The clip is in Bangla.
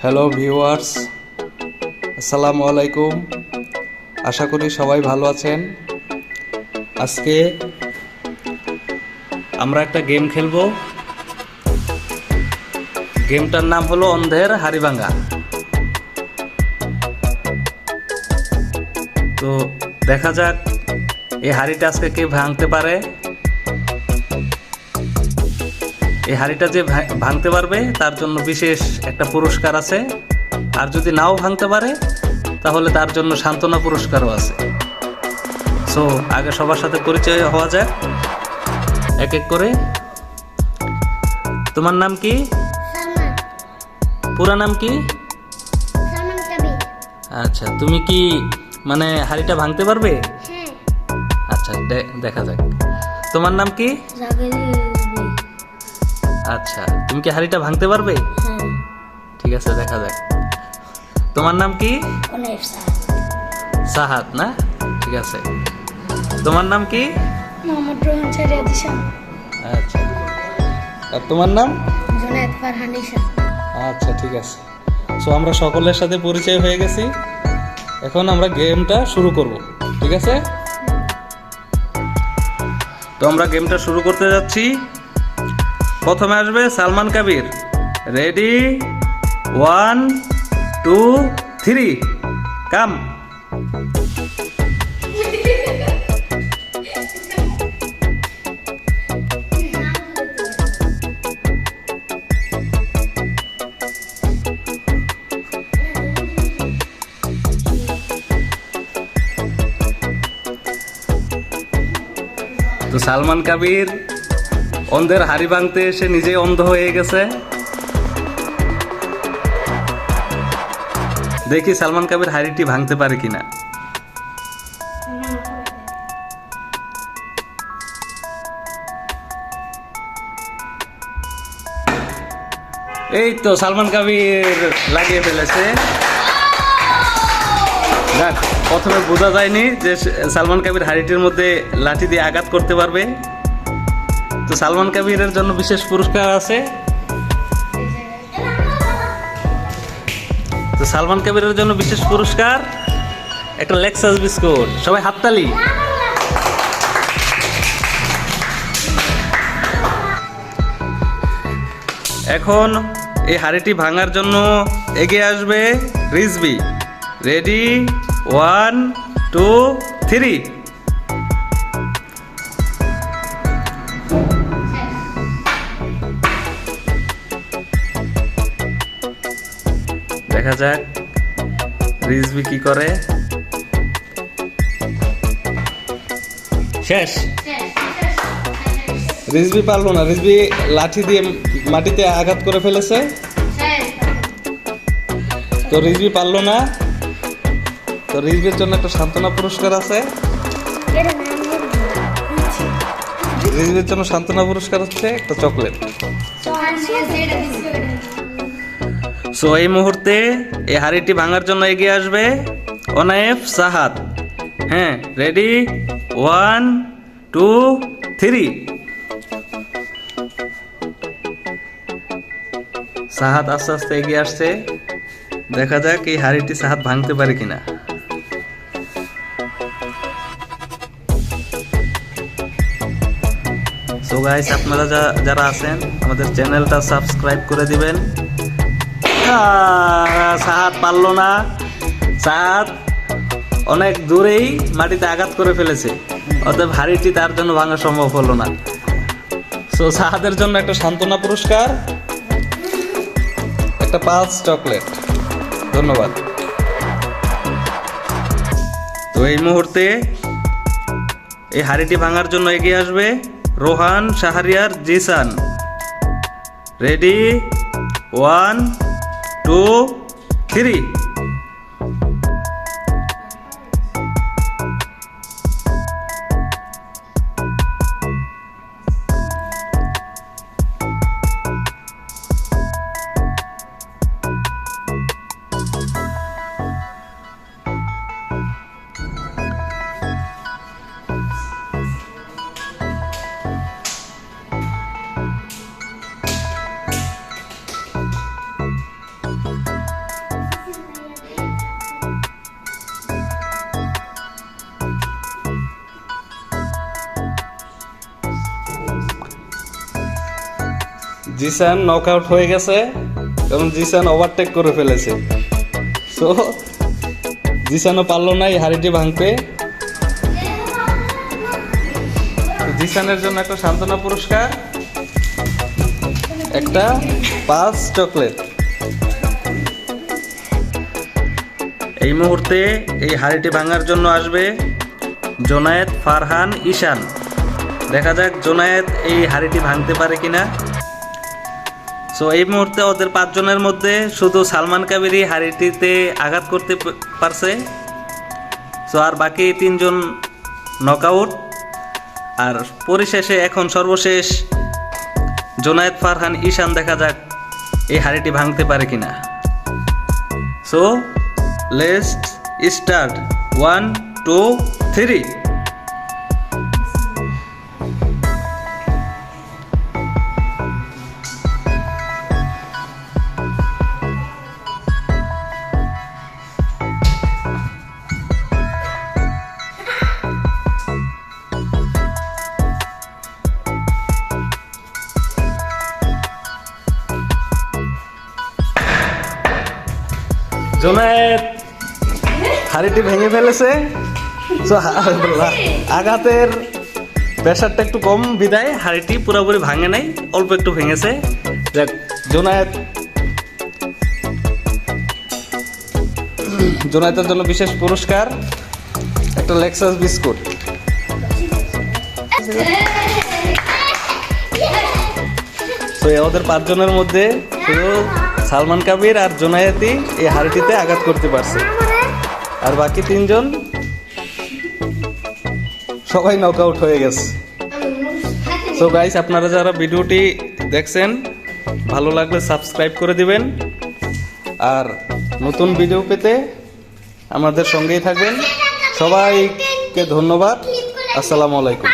হ্যালো ভিউয়ার্স, আসসালামু আলাইকুম। আশা করি সবাই ভালো আছেন। আজকে আমরা একটা গেম খেলবো। গেমটার নাম হলো অন্ধের হাড়িভাঙা। তো দেখা যাক এই হাড়িটা আজকে কে ভাঙতে পারে। এই হাড়িটা যে ভাঙতে পারবে তার জন্য বিশেষ একটা পুরস্কার আছে, আর যদি নাও ভাঙতে পারে তাহলে তার জন্য সান্ত্বনা পুরস্কারও আছে। সো আগে সবার সাথে পরিচয় হওয়া যাক এক এক করে। তোমার নাম কি? পুরা নাম কি? আচ্ছা, তুমি কি মানে হাড়িটা ভাঙতে পারবে? আচ্ছা, দেখা যাক। তোমার নাম কি? আচ্ছা, তুমি কি হাড়িটা ভাঙতে পারবে? ঠিক আছে, দেখা যাক। তোমার নাম কি? সাহাদ না? ঠিক আছে। তোমার নাম কি? আচ্ছা, আর তোমার নাম? আচ্ছা, ঠিক আছে। সো আমরা সকলের সাথে পরিচয় হয়ে গেছি। এখন আমরা গেমটা শুরু করব, ঠিক আছে? তো আমরা গেমটা শুরু করতে যাচ্ছি। প্রথমে আসবে সালমান কবির। রেডি, 1 2 3 কাম। তো সালমান কবির অন্ধের হাড়ি ভাঙতে এসে নিজেই অন্ধ হয়ে গেছে। দেখি সালমান কবির হাড়িটি ভাঙতে পারে কিনা। এই তো সালমান কবির লাগিয়ে ফেলেছে। দেখ, প্রথমে বোঝা যায়নি যে সালমান কবির হাড়িটির মধ্যে লাঠি দিয়ে আঘাত করতে পারবে। তো সালমান কবিরের জন্য বিশেষ পুরস্কার আছে। তো সালমান কবিরের জন্য বিশেষ পুরস্কার একটা লেক্সাস বিস্কুট। সবাই হাততালি। এখন এই হাড়িটি ভাঙার জন্য এগিয়ে আসবে রিজবি। রেডি, 1 2 3। দেখা যাক রিজবি কি করে। শেষ। রিজবি পারলো না। রিজবি লাঠি দিয়ে মাটিতে আঘাত করে ফেলেছে। তো রিজবি পারলো না। তো রিজবির জন্য একটা সান্ত্বনা পুরস্কার আছে। রিজবির জন্য সান্ত্বনা পুরস্কার হচ্ছে একটা চকলেট। সো এই মুহূর্তে এই হাড়িটি ভাঙার জন্য এগিয়ে আসবে অনায়েফ সাহাদ। হ্যাঁ, রেডি, 1 2 3। সাহাদ আস্তে আস্তে এগিয়ে আসছে। দেখা যাক এই হাড়িটি সাহাদ ভাঙতে পারে কিনা। সো গাইস, আপনারা যারা আছেন আমাদের চ্যানেলটা সাবস্ক্রাইব করে দিবেন। সাহাদ পারলো না। সাহাদ অনেক দূরেই মাটিতে আঘাত করে ফেলেছে, অতএব হাড়িটি তার জন্য ভাঙা সম্ভব হলো না। সো সাহাদের জন্য একটা সান্ত্বনা পুরস্কার, একটা পালস চকলেট। ধন্যবাদ। তো এই মুহূর্তে এই হাড়িটি ভাঙার জন্য এগিয়ে আসবে Rohan Shahriar Jisan. Ready, 1 2 3। Jisan knock out হয়ে গেছে এবং জিসান ওভারটেক করে ফেলেছে। সো জিসানও পারলো না এই হাড়িটি ভাঙতে। জিসানের জন্য একটা সান্ত্বনা পুরস্কার, একটা 5 চকলেট। এই মুহূর্তে এই হাড়িটি ভাঙার জন্য আসবে জোনায়েদ, ফারহান, ঈশান। দেখা যাক জোনায়েদ এই হাড়িটি ভাঙতে পারে কিনা। সো এই মুহূর্তে ওদের 5 জনের মধ্যে শুধু সালমান কাবিরই হাড়িটিতে আঘাত করতে পারছে। সো আর বাকি 3 জন নকআউট। আর পরিশেষে এখন সর্বশেষ জোনায়েদ, ফারহান, ঈশান দেখা যাক এই হাড়িটি ভাঙতে পারে কিনা। So let's start, 1 2 3। জোনায়েদ হাড়িটি ভেঙে ফেলেছে। তো আঘাতের প্রেশারটা একটু কম বিদায় হাড়িটি পুরোপুরি ভাঙে নাই, অল্প একটু ভেঙেছে। দেখ জোনায়েদের জন্য বিশেষ পুরস্কার একটা লেক্সাস বিস্কুট। তো ওদের 5 জনের মধ্যে শুধু সালমান কাবির আর জোনায়েতই এই হাড়িটিতে আঘাত করতে পারছে, আর বাকি 3 জন সবাই নক আউট হয়ে গেছে। সো গাইস, আপনারা যারা ভিডিওটি দেখছেন ভালো লাগলে সাবস্ক্রাইব করে দিবেন, আর নতুন ভিডিও পেতে আমাদের সঙ্গেই থাকবেন। সবাইকে ধন্যবাদ। আসসালামু আলাইকুম।